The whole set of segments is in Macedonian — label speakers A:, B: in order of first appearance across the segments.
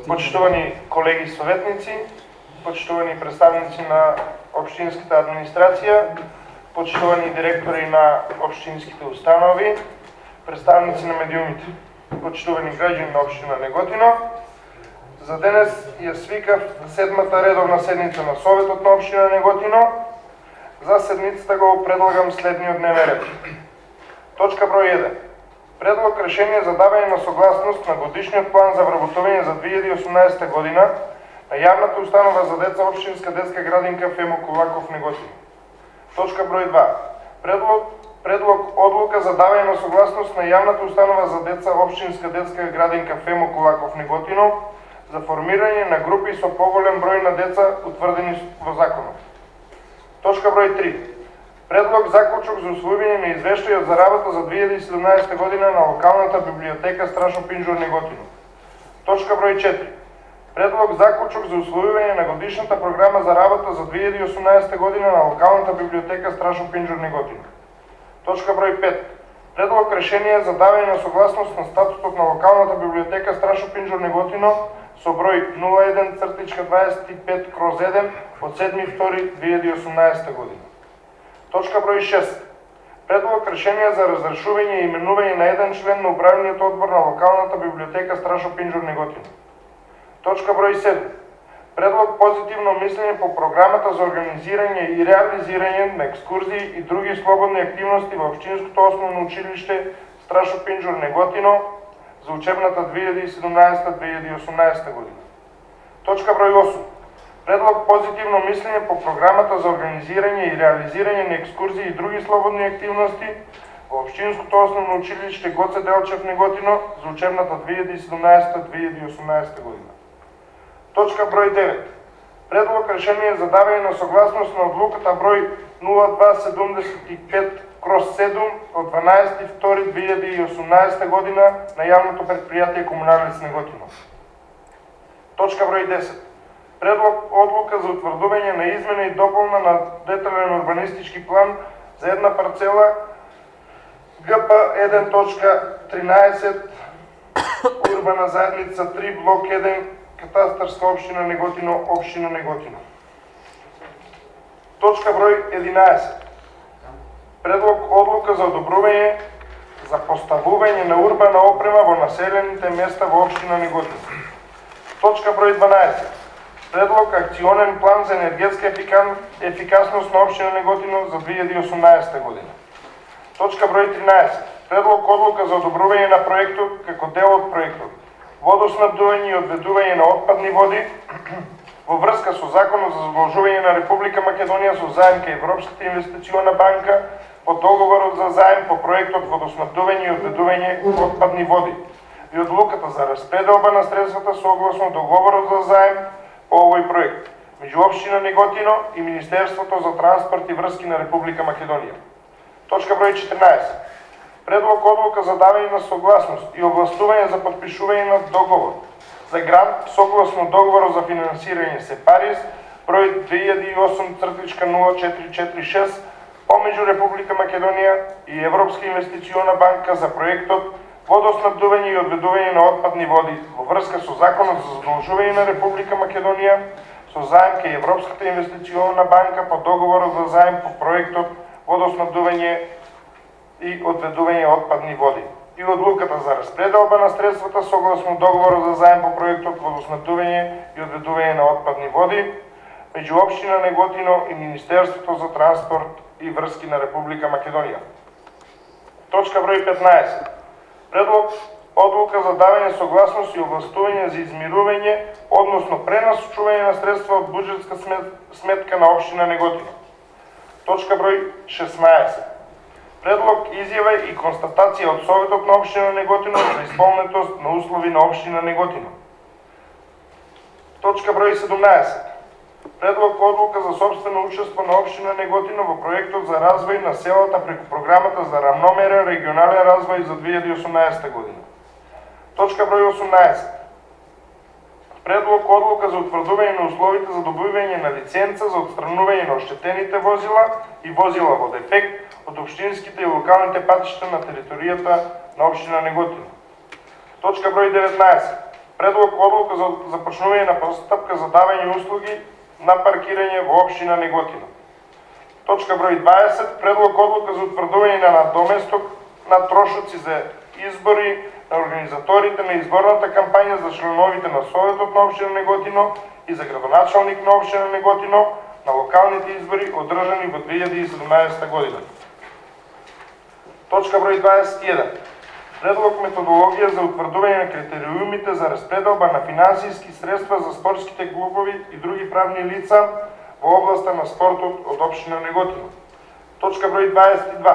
A: Почитувани колеги советници, почитувани представници на општинската администрација, почитувани директори на општинските установи, представници на медиумите, почитувани граѓани на општина Неготино. За денес ја свикав седмата редовна седница на Советот на општина Неготино. За седницата го предлагам следниот дневен ред. Точка број 1. Предлог решение за давање на согласност на годишниот план за вработување за 2018 година на јавната установа за деца општинска детска градинка Фемо Коваков Неготино. Точка број 2. Предлог одлука за давање на согласност на јавната установа за деца општинска детска градинка Фемо Коваков Неготино за формирање на групи со поголем број на деца утврдени во законот. Точка број 3. Предлог заклучок за усвојување на извештајот за работа за 2017 година на локалната библиотека Страшо Пинџур Неготино. Точка број 4. Предлог заклучок за усвојување на годишната програма за работа за 2018 година на локалната библиотека Страшо Пинџур Неготино. Точка број 5. Предлог решение за давање на согласност на статутот на локалната библиотека Страшо Пинџур Неготино со број 01.25/1 од 7.2.2018 година. Точка број 6. Предлог решение за разрешување и именување на еден член на управниот одбор на локалната библиотека Страшо Пинџур Неготино. Точка број 7. Предлог позитивно мислење по програмата за организирање и реализирање на екскурзии и други слободни активности во општинското основно училиште Страшо Пинџур Неготино за учебната 2017-2018 година. Точка број 8. Предлог позитивно мислење по програмата за организирање и реализирање на екскурзии и други слободни активности во општинското основно училиште Гоце Делчев Неготино за учебната 2017-2018 година. Точка број 9. Предлог решение за давање на согласност на одлуката број 0275/7 од 12.2.2018 година на јавното предпријатие Комуналец Неготино. Точка број 10. Предлог одлука за утврдување на измена и дополна на детален урбанистички план за една парцела ГП 1.13 урбана заедница 3 блок 1 катастарска општина Неготино, општина Неготино. Точка број 11. Предлог одлука за одобрување за поставување на урбана опрема во населените места во општина Неготино. Точка број 12. Предлог акционен план за енергетска ефикасност на општина Неготино за 2018 година. Точка број 13. Предлог одлука за одобрување на проектот како дел од проектот водоснабдување и одведување на отпадни води во врска со Законот за задолжување на Република Македонија со заем кај Европската инвестициона банка по договорот за заем по проектот водоснабдување и одведување отпадни води и одлуката за распределба на средствата согласно договорот за заем по овој проект меѓу општина Неготино и Министерството за транспорт и врски на Република Македонија. Точка број 14. Предлог одлука за давање на согласност и овластување за подпишување на договор за грант согласно договорот за финансирање СЕПАРИС број 2008/0446 помеѓу Република Македонија и Европска инвестициона банка за проектот водоснабдување и одведување на отпадни води во врска со Законот за задолжување на Република Македонија со заем кај Европската инвестициона банка по договорот за заем по проектот водоснабдување и одведување отпадни води и одлуката за распределба на средствата согласно договорот за заем по проектот водоснабдување и одведување на отпадни води меѓу општина Неготино и Министерството за транспорт и врски на Република Македонија. Точка број 15. Предлог одлука за давање согласност и овластување за измирување, односно пренасочување на средства од буџетска сметка на општина Неготино. Точка број 16. Предлог изјава и констатација од Советот на општина Неготино за исполнетост на услови на општина Неготино. Точка број 17. Предлог одлука за собствено учество на општина Неготино во проектот за развој на селата преку програмата за рамномерен регионален развој за 2018 година. Точка број 18. Предлог одлука за утврдување на условите за добивање на лиценца за отстранување на оштетените возила и возила во дефект од општинските и локалните патишта на територијата на општина Неготино. Точка број 19. Предлог одлука за започнување на постапка за давање услуги на паркирање во општина Неготино. Точка број 20. Предлог одлука за утврдување на надоместок на трошоци за избори на организаторите на изборната кампања за членовите на Советот на општина Неготино и за градоначалник на општина Неготино на локалните избори одржани во 2017 година. Точка број 21. Предлог методологија за утврдување на критериумите за распределба на финансиски средства за спортските клубови и други правни лица во областа на спортот од општина Неготино. Точка број 22.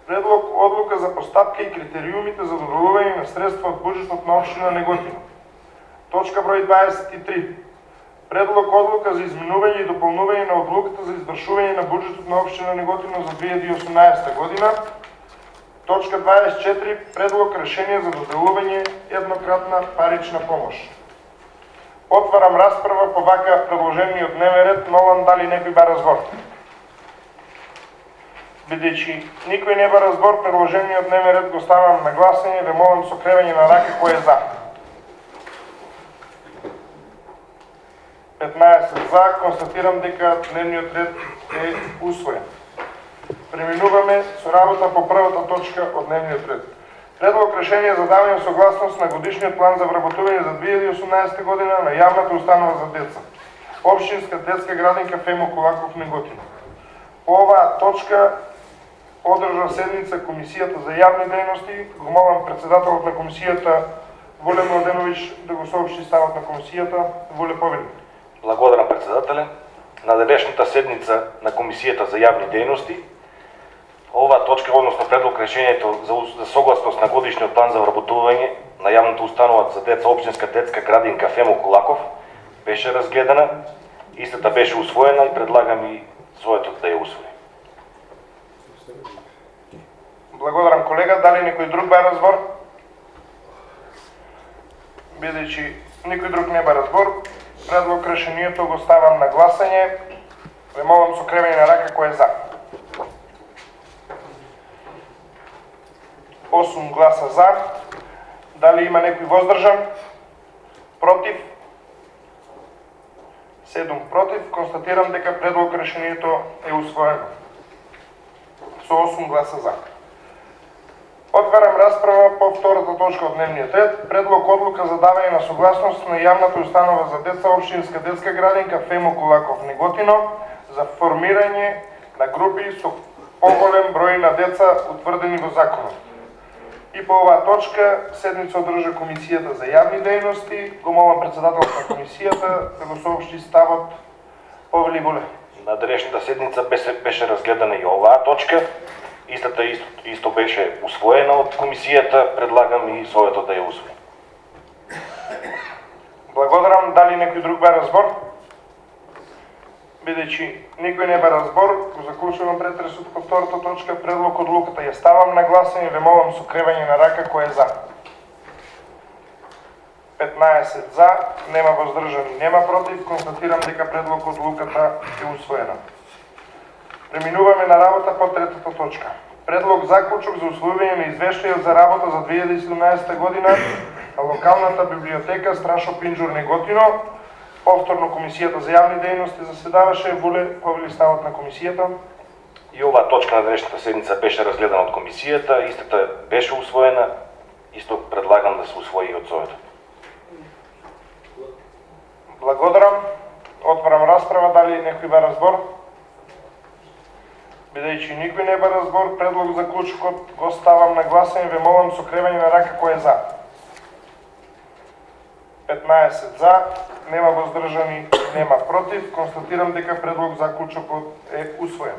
A: Предлог одлука за постапка и критериумите за доделување на средства од буџетот на општина Неготино. Точка број 23. Предлог одлука за изменување и дополнување на одлуката за извршување на буџетот на општина Неготино за 2018 година. Точка 24. Предлог решение за доделување еднократна парична помош. Отварам расправа по вака предложениот дневен ред, молам дали некој бара збор. Бидејќи никој не бара збор, предложениот дневен ред го ставам на гласање, ве молам со кревање на рака кој е за. 15 за, констатирам дека дневниот ред е усвоен. Преминуваме со работа по првата точка од дневниот ред. Предлог решение за давање согласност на годишниот план за вработување за 2018 година на јавната установа за деца. Општинска детска градинка Фемо Кулаков Неготино. По оваа точка одржа седница Комисијата за јавни дејности. Го молам председателот на комисијата Воле Младеновиќ да го соопшти ставот на комисијата. Воле, повели.
B: Благодарам, председателе. На денешната седница на Комисијата за јавни дејности, оваа точка, односно предлог решението за согласност на годишниот план за вработување на јавната установа за деца општинска детска градинка Фемо Кулаков беше разгледана, истата беше усвоена и предлагам и своето да ја усвои.
A: Благодарам, колега. Дали некој друг бара збор? Бидејќи никој друг не бара збор, предлог решението го ставам на гласање. Ве молам со кревање на рака кој е за. 8 гласа за. Дали има некој воздржан? Против? 7 против. Констатирам дека предлог решението е усвоено со 8 гласа за. Отварам расправа по втората точка од дневниот ред. Предлог одлука за давање на согласност на јавната установа за деца општинска детска градинка Фемо Кулаков Неготино за формирање на групи со поголем број на деца утврдени во законот. И по оваа точка седница одржа Комисијата за јавни дејности. Го молам председателот на комисијата да го соопшти ставот. Повели, Воле.
B: На денешната седница беше разгледана и оваа точка. Истата исто беше усвоена од комисијата, предлагам и своето да ја усвои.
A: Благодарам. Дали некој друг бара збор? Бидејќи никој не бара збор, го заклучувам претресот по втората точка. Предлог одлуката ја ставам на гласање, ве молам со кревање на рака кој е за. 15 за, нема воздржани, нема против. Констатирам дека предлог одлуката е усвоена. Преминуваме на работа по третата точка. Предлог заклучок за усвојување на извештајот за работа за 2017 година на локалната библиотека Страшо Пинџур Неготино. Повторно Комисијата за јавни дејности заседаваше. Воле, повели ставот на комисијата.
B: И оваа точка на денешната седница беше разгледана од комисијата, истата беше усвоена, исто предлагам да се усвои и од совето.
A: Благодарам. Отварам расправа, дали некој бара збор? Бидејќи никој не бара збор, предлог за заклучокот го ставам на гласање, ве молам со кревање на рака кој е за. 15 за, нема воздржани, нема против. Констатирам дека предлог заклучокот е усвоен.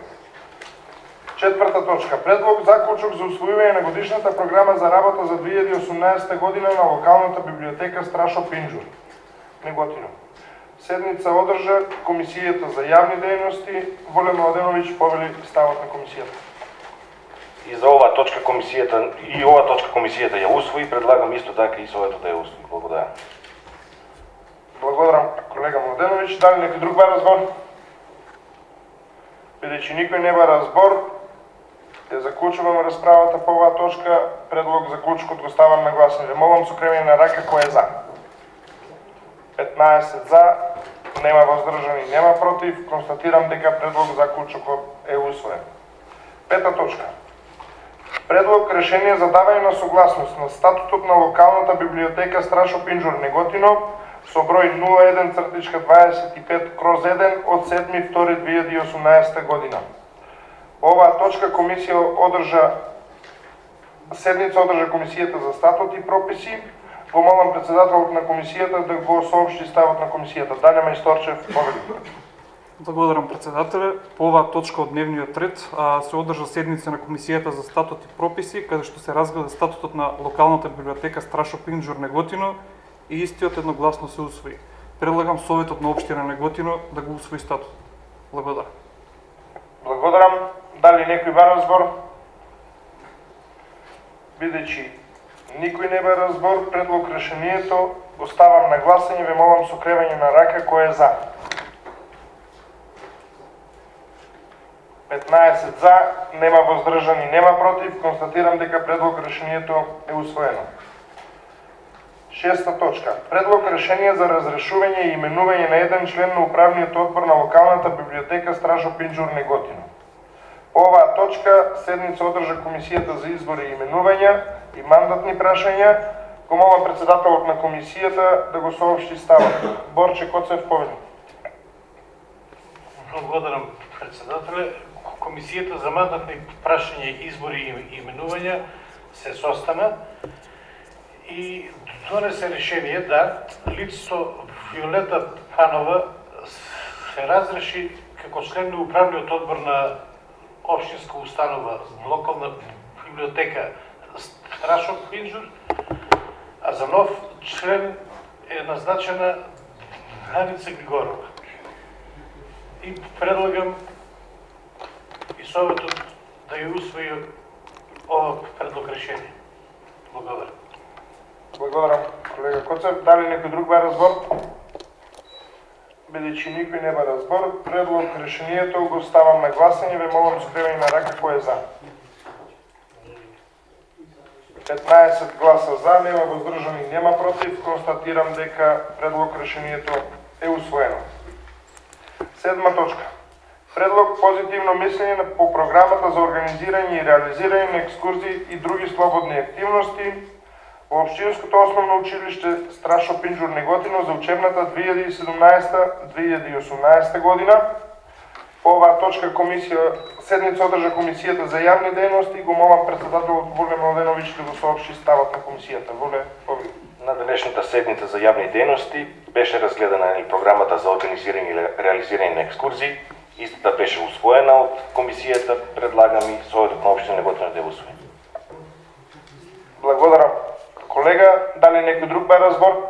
A: Четврта точка. Предлог заклучок за усвојување на годишната програма за работа за 2018 година на локалната библиотека Страшо Пинџур Неготино. Седница одржа Комисијата за јавни дејности. Воле Младеновиќ, повели ставот на комисијата.
B: И за оваа точка комисијата ја усвои, предлагам исто така и совето да ја усвои. Благодарам.
A: Благодарам, колега Младеновиќ. Дали некој друг бара збор? Бидејќи никој не бара збор, ја заклучувам расправата по оваа точка. Предлог заклучокот го ставам на гласање. Молам со кревање на рака кој е за. 15 за, нема воздржани, нема против. Констатирам дека предлог заклучокот е усвоен. Пета точка. Предлог решение за давање на согласност на статутот на локалната библиотека Страшо Пинџур Неготино со број 01.25/1 од 7.2.2018 година. Оваа точка седница одржа Комисијата за статут и прописи. Помолам председателот на комисијата да го соопшти ставот на комисијата. Данијел Мајсторчев, повели.
C: Благодарам, председателе. По оваа точка од дневниот ред се одржа седница на Комисијата за статут и прописи, каде што се разгледа статутот на локалната библиотека Страшо Пинџур Неготино и истиот едногласно се усвои. Предлагам Советот на општина Неготино да го усвои статут. Благодарам.
A: Благодарам. Дали некој бара збор? Бидејќи никој не бара збор, предлог решението го ставам на гласање, ве молам со кревање на рака кој е за. 15 за, нема воздржани, нема против. Констатирам дека предлог решението е усвоено. Шеста точка. Предлог решение за разрешување и именување на еден член на управниот одбор на локалната библиотека Страшо Пинџур Неготино. По оваа точка седница одржа Комисијата за избори и именувања и мандатни прашања. Го молам председателот на комисијата да го соопшти ставот. Борче Коцев, повели.
D: Благодарам, председателе. Комисијата за мандатни прашања, избори и именувања се состана и донесе решение да лицето Виолета Панова се разреши како член на управниот одбор на општинска установа локална библиотека Страшо Пинџур, а за нов член е назначена Даница Григорова. И предлагам и Советот да ја усвои ова предлог решение. Благодарам.
A: Благодарам, колега Коцев. Дали некој друг бара збор? Бидејќи никој не бара збор, предлог решението го ставам на гласање, ве молам со кревање на рака кој е за. 15 гласа за, нема воздржани, нема против. Констатирам дека предлог решението е усвоено. Седма точка. Предлог позитивно мислење по програмата за организирање и реализирање на екскурзии и други слободни активности во Општинското основно училиште Страшо Пинџур Неготино за учебната 2017-2018 година. По оваа точка седница одржа Комисијата за јавни дејности. Го молам председателот Воле Младеновиќ да го соопшти ставот на комисијата. Воле, повели.
B: На денешната седница за јавни дејности беше разгледана и програмата за организирање и реализирање на екскурзии. Истата беше усвоена од комисијата. Предлагам и Советот на општина Неготино да ја усвои.
A: Благодарам. Колега, дали некој друг бара збор?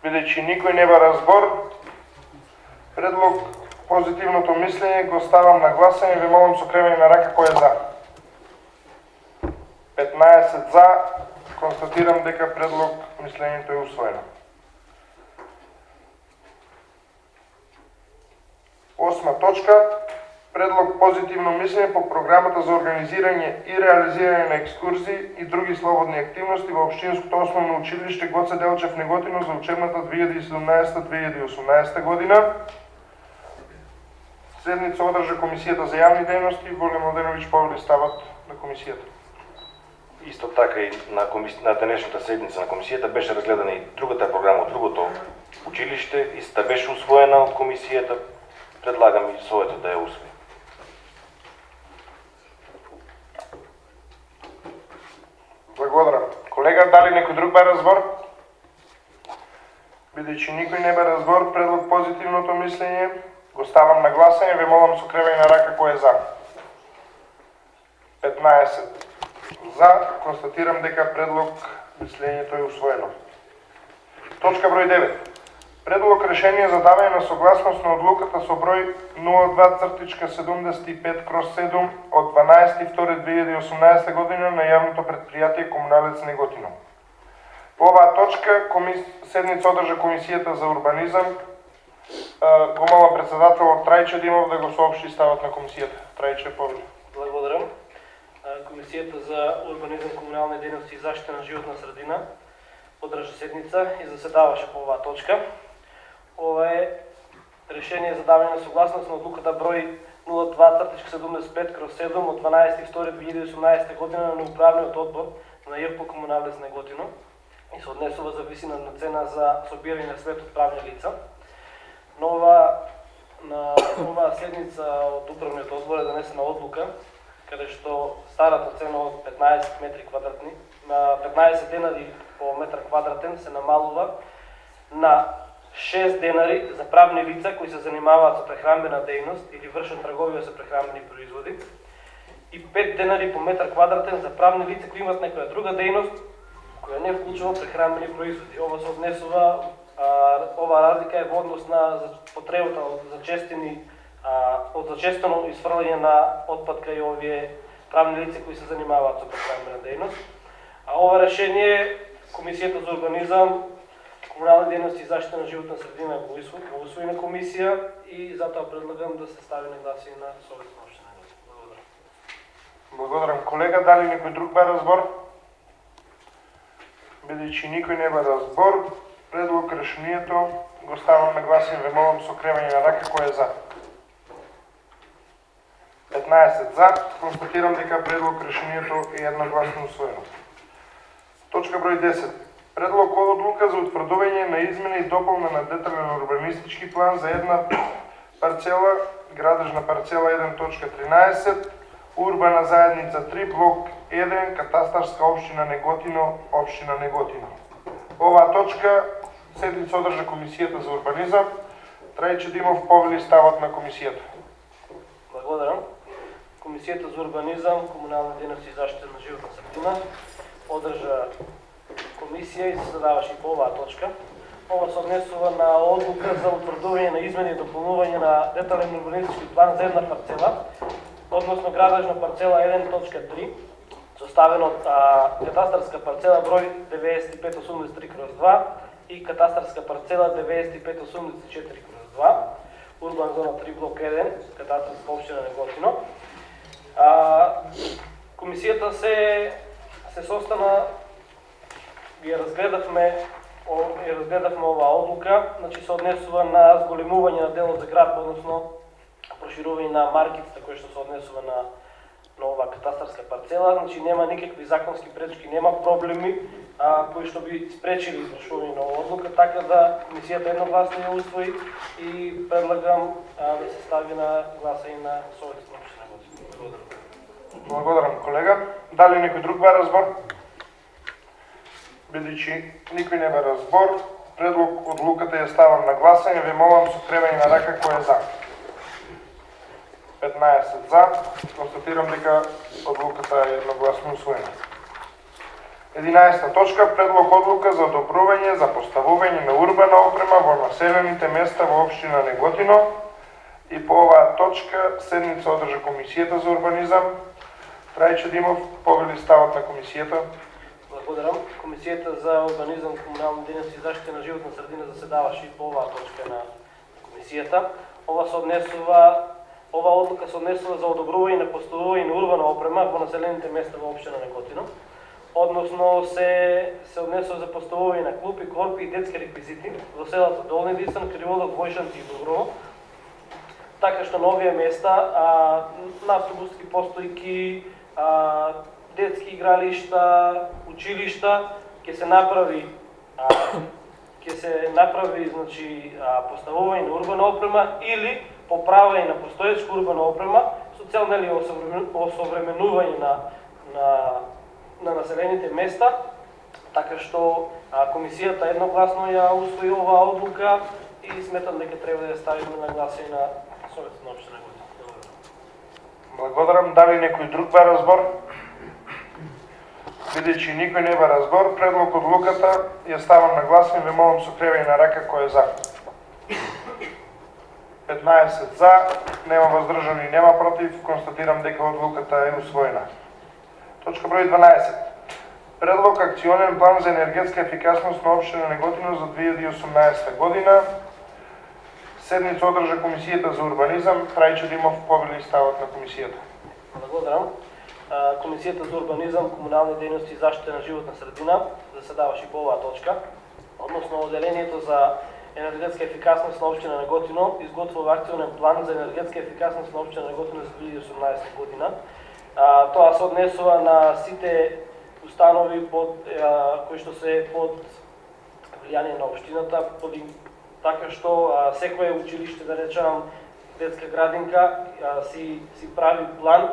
A: Бидејќи никој не бара збор, предлог позитивното мислење го ставам на гласање, ве молам со кревање на рака кој е за. 15 за, констатирам дека предлог мислењето е усвоено. Осма точка. Предлог позитивно мислење по програмата за организирање и реализирање на екскурзии и други слободни активности во Општинското основно училиште Гоце Делчев Неготино за учебната 2017-2018 година. Седница одржа Комисијата за јавни дејности. Воле Младеновиќ, повели ставот на комисијата.
B: Исто така и на денешната седница на комисијата беше разгледана и другата програма од другото училиште. Истата беше усвоена од комисијата. Предлагам и Советот да ја усвои.
A: Благодарам. Колега, дали некој друг бара збор? Бидејќи никој не бара збор, предлог позитивното мислење го ставам на гласање, ве молам со кревање на рака кој е за. 15 за, констатирам дека предлог мислењето е усвоено. Точка број 9. Предлог решение за давање на согласност на одлуката со број 02.75/7 од 12.2.2018 година на јавното предпријатие Комуналец Неготино. По оваа точка седница одржа Комисијата за урбанизам. Го молам председателот Трајче Димов да го соопшти ставот на комисијата. Трајче, повели.
E: Благодарам. Комисијата за урбанизам, комунални дејности и заштита на животна средина одржа седница и заседаваше по оваа точка. Ова е решение за даване на согласност на одлуката број 02/75/7 од 12.2.2018 година на управниот одбор на ЈП Комуналес Неготино и се однесува за висина на цена за собирање на свет од правни лица. На оваа седница од управниот одбор е донесена одлука каде што старата цена од 15 метри квадратни на 15 денари по метар квадратен се намалува на 6 денари за правни лица кои се занимаваат со прехранбена дејност или вршат трговија со прехранбени производи и 5 денари по метар квадратен за правни лица кои имаат некоја друга дејност која не вклучува прехранбени производи. Ова се однесува, ова разлика е во однос на потребата од зачестено исфрлање на отпад кај овие правни лица кои се занимаваат со прехранбена дејност. Ова решение Комисијата за урбанизам, комунални дејности и заштита на животна средина го усвои на комисија и затоа предлагам да се стави на гласање на Советот на општина Неготино. Благодарам.
A: Благодарам, колега. Дали некој друг бара збор? Бидејќи никој не бара збор, предлог решението го ставам на гласање. Ве молам со кревање на рака кој е за. 15 за. Констатирам дека предлог решението е едногласно усвоено. Точка број 10. Предлог одлука за утврдување на измена и дополна на детален урбанистички план за една парцела, градежна парцела 1.13, урбана заедница 3, блок 1, катастарска општина Неготино, општина Неготино. Оваа точка седница одржа Комисијата за урбанизам. Трајче Димов повели ставот на комисијата.
E: Благодарам. Комисијата за урбанизам, комунални дејности и заштита на животна средина одржа комисија и заседаваше по оваа точка. Ова се однесува на одлука за утврдување на измени и дополнување на детален урбанистички план за една парцела, односно градежна парцела 1.3, составена од катастарска парцела број 9583/2 и катастарска парцела 9584/2, урбан зона 3, блок 1, катастарска општина Неготино. Комисијата се состана, ја разгледавме оваа одлука, значи се однесува на зголемување на делот за град, односно проширување на маркицата која што се однесува на оваа катастарска парцела, значи нема никакви законски пречки, нема проблеми кои што би спречили извршување на оваа одлука, така да комисијата едногласно ја усвои и предлагам да се стави на гласање на Советот на општина Неготино. Благодарам.
A: Благодарам, колега. Дали некој друг бара збор? Бидејќи никој не бара збор, предлог одлуката ја ставам на гласање. Ве молам со кревање на рака кој е за. 15 за. Констатирам дека одлуката е едногласно усвоена. 11 точка. Предлог одлука за одобрување за поставување на урбана опрема во населените места во општина Неготино. И по оваа точка седница одржа Комисијата за урбанизам. Трајче Димов повели ставот на комисијата.
E: Благодарам. Комисијата за урбанизам, комунални дејности и заштита на животна средина заседаваше и по оваа точка на комисијата. Ова одлука се однесува за одобрување на поставување на урбана опрема во населените места во општина Неготино. Односно се однесува за поставување на клупи, корпи и детски реквизити во селата Долни Дисан, Криволок, Војшанци и Доброво. Така што на овие места на автобуски постојки, детски игралишта, училишта ќе се направи значи поставување на урбана опрема или поправање на постоечка урбана опрема со цел нели осовременување на населените места, така што комисијата едногласно ја усвои оваа одлука и сметам дека треба да ја ставиме на гласање на Советот на општина Неготино.
A: Благодарам. Дали некој друг бара збор? Бидејќи никој не бара збор, предлог одлуката ја ставам на гласање. Ве молам со кревање на рака кој е за. 15 за, нема воздржани, нема против. Констатирам дека одлуката е усвоена. Точка број 12. Предлог акционен план за енергетска ефикасност на општина Неготино за 2018 година. Седница одржа Комисијата за урбанизам. Трајче Димов повели ставот на комисијата.
E: Благодарам. Комисијата за урбанизам, комунални дејности и заштита на животна средина заседаваше по оваа точка, односно Оделението за енергетска ефикасност на општина Неготино изготвува акционен план за енергетска ефикасност на општина Неготино за 2018 година. Тоа се однесува на сите установи кои што се под влијание на општината, така што секое училиште, да речам, детска градинка, си прави план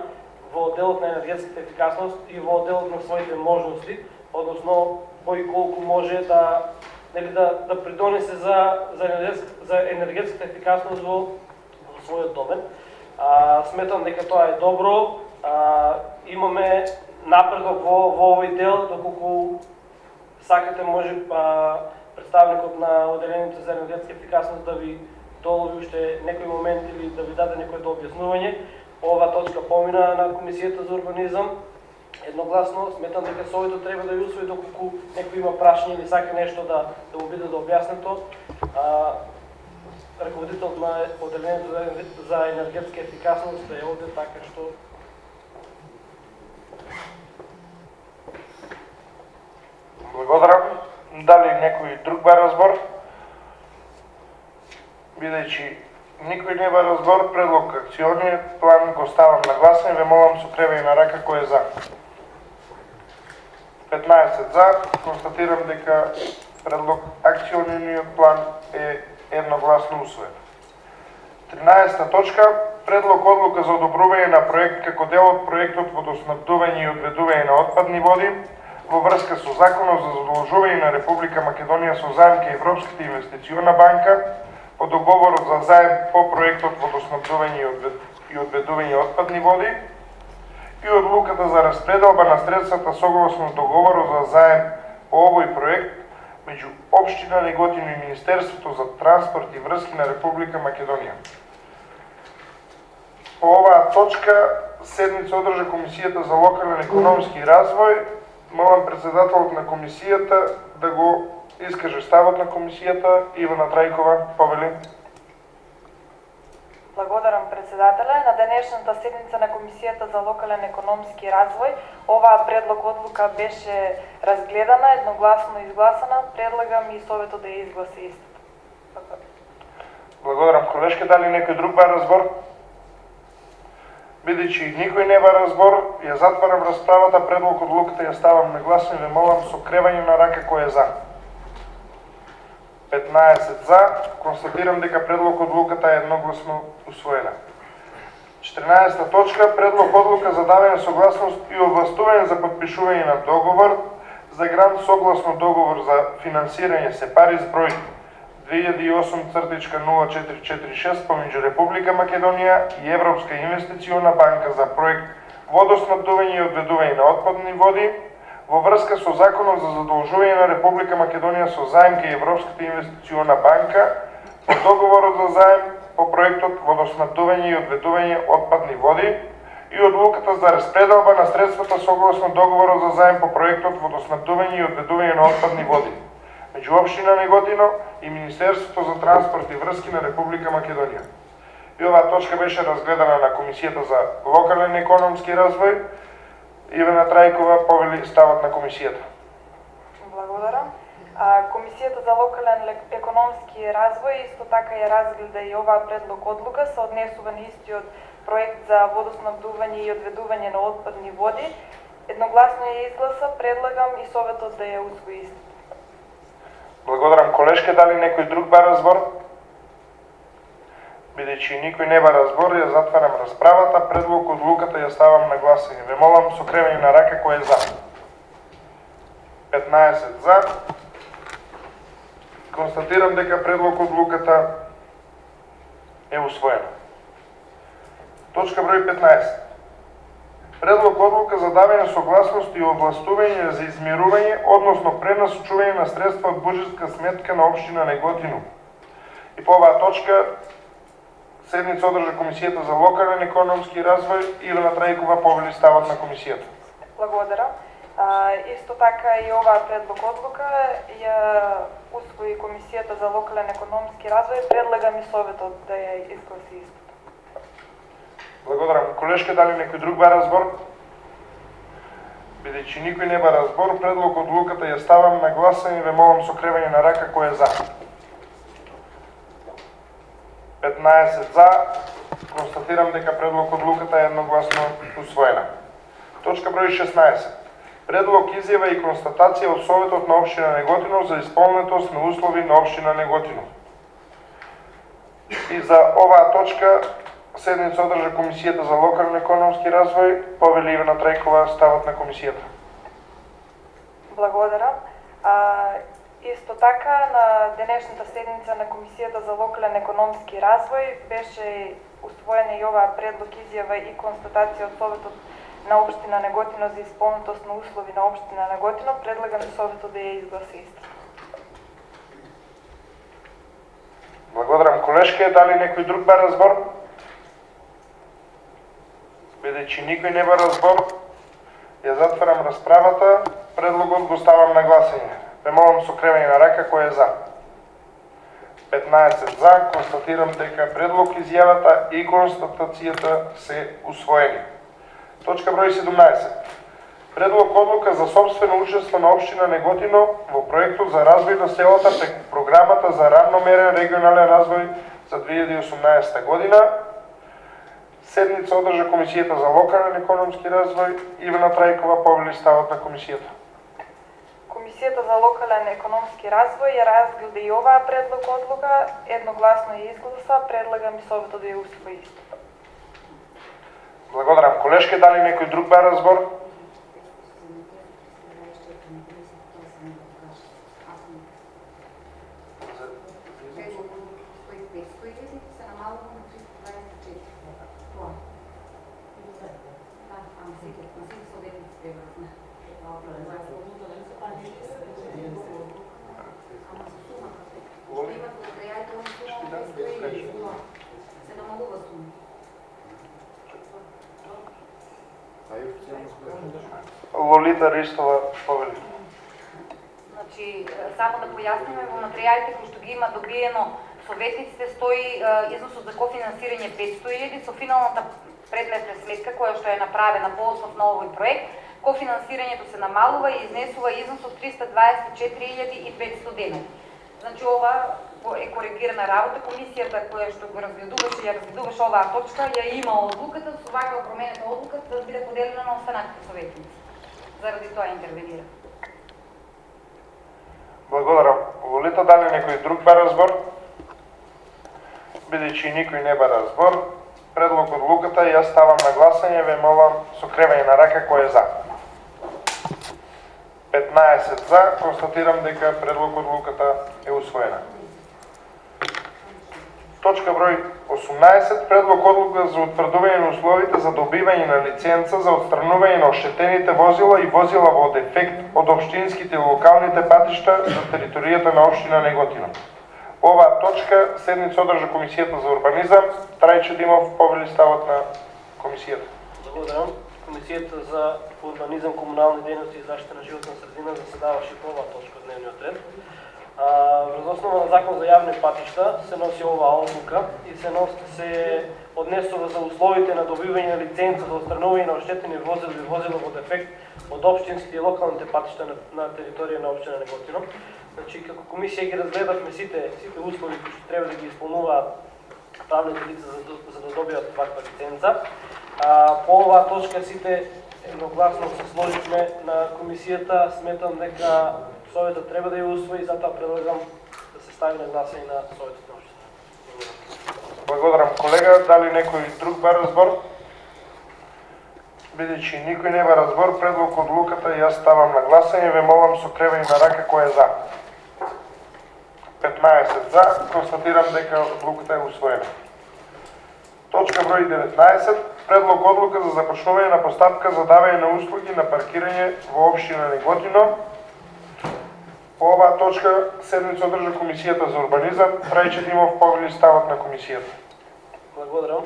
E: во делот на енергетската ефикасност и во делот на своите можности, односно кој колку може да придонесе за енергетската ефикасност во својот домен. Сметам дека тоа е добро. Имаме напредок во овој дел, доколку сакате може представникот на Оделението за енергетска ефикасност да ви долови уште некој момент или да ви даде некој објаснување. Ова точка помина на Комисијата за урбанизам едногласно. Сметам дека совето треба да ја усвои доколку некој има прашање или сака нешто да му биде објаснето. Раководителот на Оделението за енергетска ефикасност е овде, така што
A: Благодарам. Дали некој друг бара збор? Бидејќи никој не бара збор, предлог акциониот план го ставам на гласање, ве молам со кревање на рака кој е за. 15 за, констатирам дека предлог акциониот план е едногласно усвоен. 13 точка, предлог одлука за одобрување на проект како дел од проектот водоснабдување и одведување на отпадни води во врска со Законот за задолжување на Република Македонија со заем кај Европската инвестициона банка по договорот за заем по проектот водоснабдување и одведување отпадни води и одлуката за распределба на средствата согласно договорот за заем по овој проект меѓу Општина Неготино и Министерството за транспорт и врски на Република Македонија. По оваа точка седница одржа Комисијата за локален економски развој. Молам председателот на комисијата да го искаже ставот на комисијата. Ивана Трајкова, повели.
F: Благодарам, председателе. На денешната седница на Комисијата за локален економски развој, оваа предлог одлука беше разгледана, едногласно изгласана. Предлагам и советот да ја изгласи истото.
A: Благодарам, колешке. Дали некој друг бара збор? Бидејќи никој не бара збор, ја затварам расправата, предлог одлуката ја ставам на гласање, ве молам со кревање на рака кој е за. 15 за, констатирам дека предлог одлуката е едногласно усвоена. 14 точка, предлог одлука за давање согласност и овластување за подпишување на договор за грант согласно договор за финансирање СЕПАРИС број 2008/0446 помеѓу Република Македонија и Европска инвестициона банка за проект водоснабдување и одведување на отпадни води во врска со Законот за задолжување на Република Македонија со заем кај Европската инвестициона банка по договорот за заем по проектот водоснабдување и одведување отпадни води и одлуката за распределба на средствата согласно договорот за заем по проектот водоснабдување и одведување на отпадни води меѓу Општина Неготино и Министерството за транспорт и врски на Република Македонија. И оваа точка беше разгледана на Комисијата за локален економски развој. Ивана Трајкова повели ставот на комисијата.
F: Благодарам. Комисијата за локален економски развој исто така ја разгледа и оваа предлог одлука се однесува на истиот проект за водоснабдување и одведување на отпадни води. Едногласно ја изгласа, предлагам и советот да ја усвои истото.
A: Благодарам, колешке. Дали некој друг бара збор? Бидејќи никој не бара збор, ја затварам расправата, предлог одлуката ја ставам на гласање. Ве молам со кревање на рака кој е за. 15 за. Констатирам дека предлог одлуката е усвоена. Точка број 15. Предлог одлука за давање согласност и овластување за измерување, односно пренасочување на средства од буџетска сметка на Општина Неготино. И по оваа точка седница одржа Комисијата за локален економски развој. Ивана Трајкова повели ставот на комисијата.
F: Благодарам. Исто така и оваа предлог одлука ја усвои Комисијата за локален економски развој. Предлагам и советот да ја изгласи истото.
A: Благодарам, колешке. Дали некој друг бара збор? Бидејќи никој не бара збор, предлог одлуката ја ставам на гласање, ве молам со кревање на рака кој е за. 15 за. Констатирам дека предлог одлуката е едногласно усвоена. Точка број 16. Предлог изјава и констатација од Советот на општина Неготино за исполнетост на услови на општина Неготино. И за оваа точка седница одржа Комисијата за локален економски развој. Повели Ивана Трајкова, ставот на комисијата.
F: Благодарам. Исто така, на денешната седница на Комисијата за локален економски развој беше усвоена и оваа предлог изјава и констатација од Советот на општина Неготино за исполнетост на услови на општина Неготино. Предлагам и Советот да ја изгласи исто.
A: Благодарам, колешке. Дали некој друг бара збор? Бидејќи никој не бара збор, ја затварам расправата. Предлогот го ставам на гласање. Ве молам со кревање на рака кој е за. 15 за. Констатирам дека предлог, изјавата и констатацијата се усвоени. Точка број 17. Предлог одлука за сопствено учество на општина Неготино во проектот за развој на селата преку програмата за равномерен регионален развој за 2018 година. Седница одржа Комисијата за локален економски развој. Ивана Трајкова, повели ставот на комисијата.
F: Комисијата за локален економски развој ја разгледа и оваа предлог одлука, едногласно ја изгласа. Предлагам и Советот да ја усвои исто.
A: Благодарам, колешке. Дали некој друг бара збор? Лолита Ристова, повели.
G: Значи, само да појасниме, во материјалите кои што ги има добиено советниците стои износот за кофинансирање 500.000 со финалната предлетна сметка која што е направена по основ на овој проект. Кофинансирањето се намалува и изнесува износ од 324.500 денари. Значи ова е коригирана работа. Комисијата која што го разгледуваше оваа точка ја има одлуката, со ваква променета одлуката да биде поделена на останатите советници. Заради тоа интервенира.
A: Благодарам. Лолита, дали некој друг бара збор? Бидејќи никој не бара збор, предлог одлуката ја ставам на гласање, ве молам со кревање на рака кој е за. 15 за. Констатирам дека предлог одлуката е усвоена. Точка број 18. Предлог одлука за утврдување на условите за добивање на лиценца за отстранување на оштетените возила и возила во дефект од општинските и локалните патишта за територијата на општина Неготино. Оваа точка седница одржа Комисијата за урбанизам. Трајче Димов, повели ставот на комисијата.
E: Благодарам. Комисијата за урбанизам, комунални дејности и заштита на животна средина заседаваше по оваа точка од дневниот ред. Врз основа на Закон за јавни патишта се носи оваа одлука и се однесува за условите на добивање на лиценца за отстранување на оштетени возила и возила во дефект од општинските и локалните патишта на територија на општина Неготино. Значи, како комисија ги разгледавме сите услови кои што треба да ги исполнуваат правните лица за да добијат ваква лиценца. По оваа точка сите едногласно се сложивме на комисијата. Сметам дека Советот треба да ја усвои, затоа предлагам да се стави на гласање на Советот на општина.
A: Благодарам, колега. Дали некој друг бара збор? Бидејќи никој не бара збор, предлог одлуката ја ставам на гласање, ве молам со кревање на рака кој е за. 15 за. Констатирам дека одлуката е усвоена. Точка број 19. Предлог одлука за започнување на постапка за давање на услуги на паркирање во општина Неготино. По оваа точка седница одржа Комисијата за урбанизам. Трајче Димов, повели ставот на комисијата.
E: Благодарам.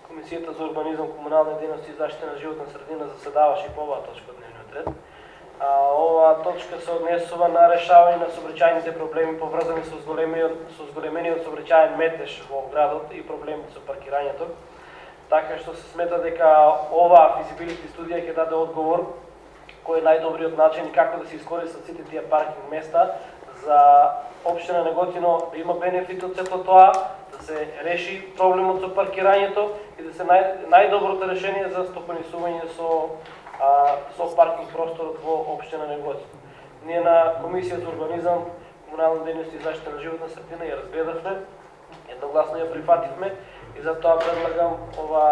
E: Комисијата за урбанизам, комунални дејности и заштита на животна средина заседаваше по оваа точка од дневниот ред. Оваа точка се однесува на решавање на сообраќајните проблеми поврзани со зголемениот сообраќајен метеж во градот и проблемите со паркирањето. Така што се смета дека оваа физибилити студија ќе даде одговор кој е најдобриот начин и како да се искористат сите тие паркинг места за општина Неготино да има бенефит од сето тоа, да се реши проблемот со паркирањето и да се најдоброто решение за стопанисување со паркинг просторот во општина Неготино. Ние на Комисија за урбанизам, комунална дејност и заштита на животна средина ја разгледавме, едногласно ја прифативме и затоа предлагам ова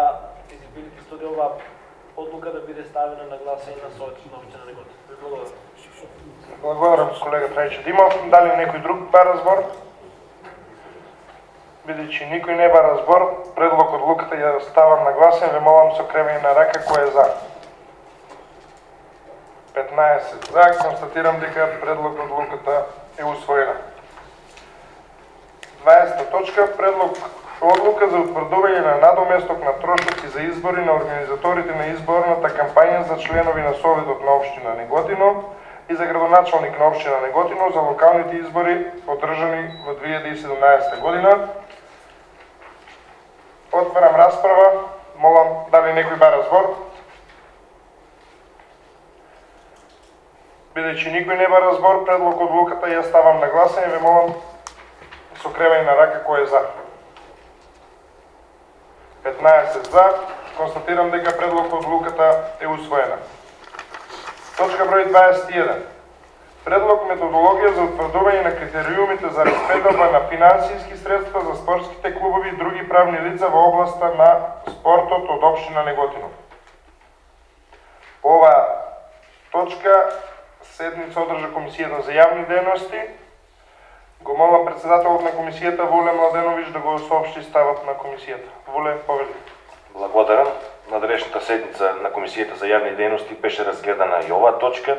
E: физибилити студија, ова одлука да биде ставена на гласање на Советот на општина Неготино. Благодарам.
A: Благодарам, колега Трајчо Димов. Дали некој друг бара збор? Бидејќи никој не бара збор, предлог одлуката ја ставам на гласање, ве молам со кревање на рака кој е за. 15 за, констатирам дека предлог одлуката е усвоена. 20 точка, предлог одлука за утврдување на надоместок на трошоци за избори на организаторите на изборната кампања за членови на Советот на општина Неготино и за градоначалник на општина Неготино за локалните избори одржани во 2017 година. Отварам расправа. Молам дали некој бара збор? Бидејќи никој не бара збор, предлог одлуката ја ставам на гласање, ве молам со кревање на рака кој е за. 15 за, констатирам дека предлог одлуката е усвоена. Точка број 21. Предлог методологија за утврдување на критериумите за распределба на финансиски средства за спортските клубови и други правни лица во областа на спортот од општина Неготино. По оваа точка седница одржа Комисијата за јавни дејности. Го молам председателот на комисијата Вуле Младеновиќ да го соопшти ставот на комисијата. Вуле, повели.
B: Благодарам. На денешната седница на Комисијата за јавни дејности беше разгледана и оваа точка.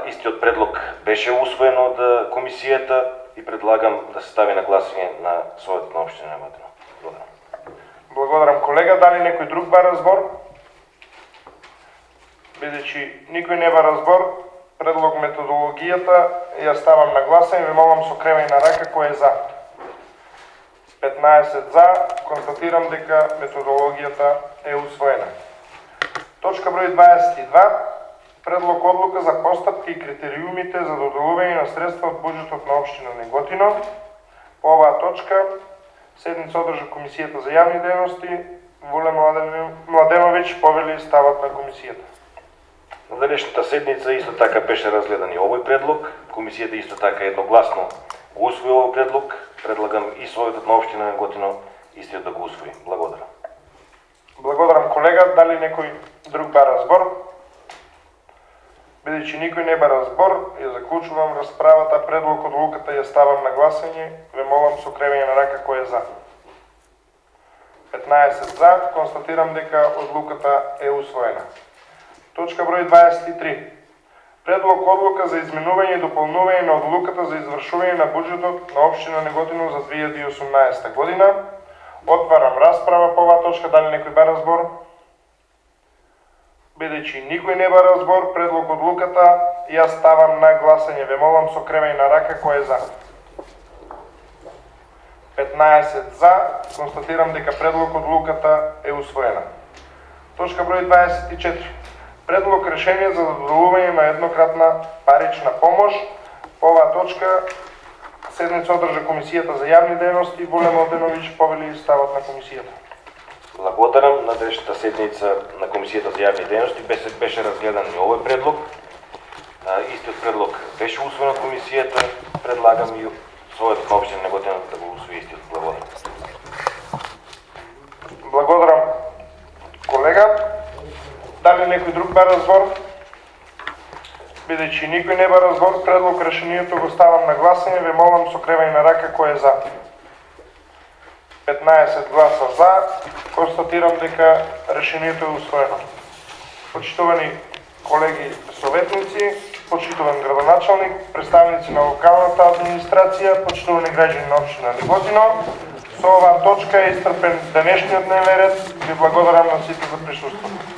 B: Истиот предлог беше усвоен од комисијата и предлагам да се стави на гласање на Советот на општина Неготино. Благодарам.
A: Благодарам, колега. Дали некој друг бара збор? Бидејќи никој не бара збор, предлог методологијата ја ставам на гласање, ве молам со кревање на рака кој е за. 15 за, констатирам дека методологијата е усвоена. Точка број 22. Предлог одлука за постапки и критериумите за доделување на средства од буџетот на општина Неготино. По оваа точка седница одржа Комисијата за јавни дејности. Вуле Младеновиќ повели ставот на комисијата.
B: На денешната седница исто така беше разгледан и овој предлог. Комисијата исто така едногласно го усвои овој предлог. Предлагам и Советот на општина Неготино истиот да го усвои. Благодарам.
A: Благодарам, колега. Дали некој друг бара збор? Бидејќи никој не бара збор, ја заклучувам расправата, предлог одлуката ја ставам на гласање, ве молам со кревање на рака кој е за. 15 за, констатирам дека одлуката е усвоена. Точка број 23. Предлог одлука за изменување и дополнување на одлуката за извршување на буџетот на општина Неготино за 2018 година. Отварам расправа по оваа точка, дали некој бара збор? Бидејќи никој не бара збор, предлог одлуката ја ставам на гласање. Ве молам со кревање на рака кој е за. 15 за, констатирам дека предлог одлуката е усвоена. Точка број 24. Предлог решение за доделување на еднократна парична помош. По оваа точка седница одржа Комисијата за јавни дејности. Вуле Младеновиќ повели ставот на комисијата.
B: Благодарам. На денешната седница на Комисијата за јавни дејности беше разгледан и овој предлог. Истиот предлог беше усвоен од комисијата. Предлагам и Советот на општина Неготино да го усвои истиот. Благодарам.
A: Благодарам, колега. Дали некој друг бара збор? Бидејќи никој не бара збор, предлог решението го ставам на гласање, ве молам со кревање на рака кој е за. 15 гласа за, констатирам дека решението е усвоено. Почитувани колеги советници, почитуван градоначалник, представници на локалната администрација, почитувани граѓани на општина Неготино, со оваа точка е исцрпен денешниот дневен ред. Ви благодарам на сите за присуството.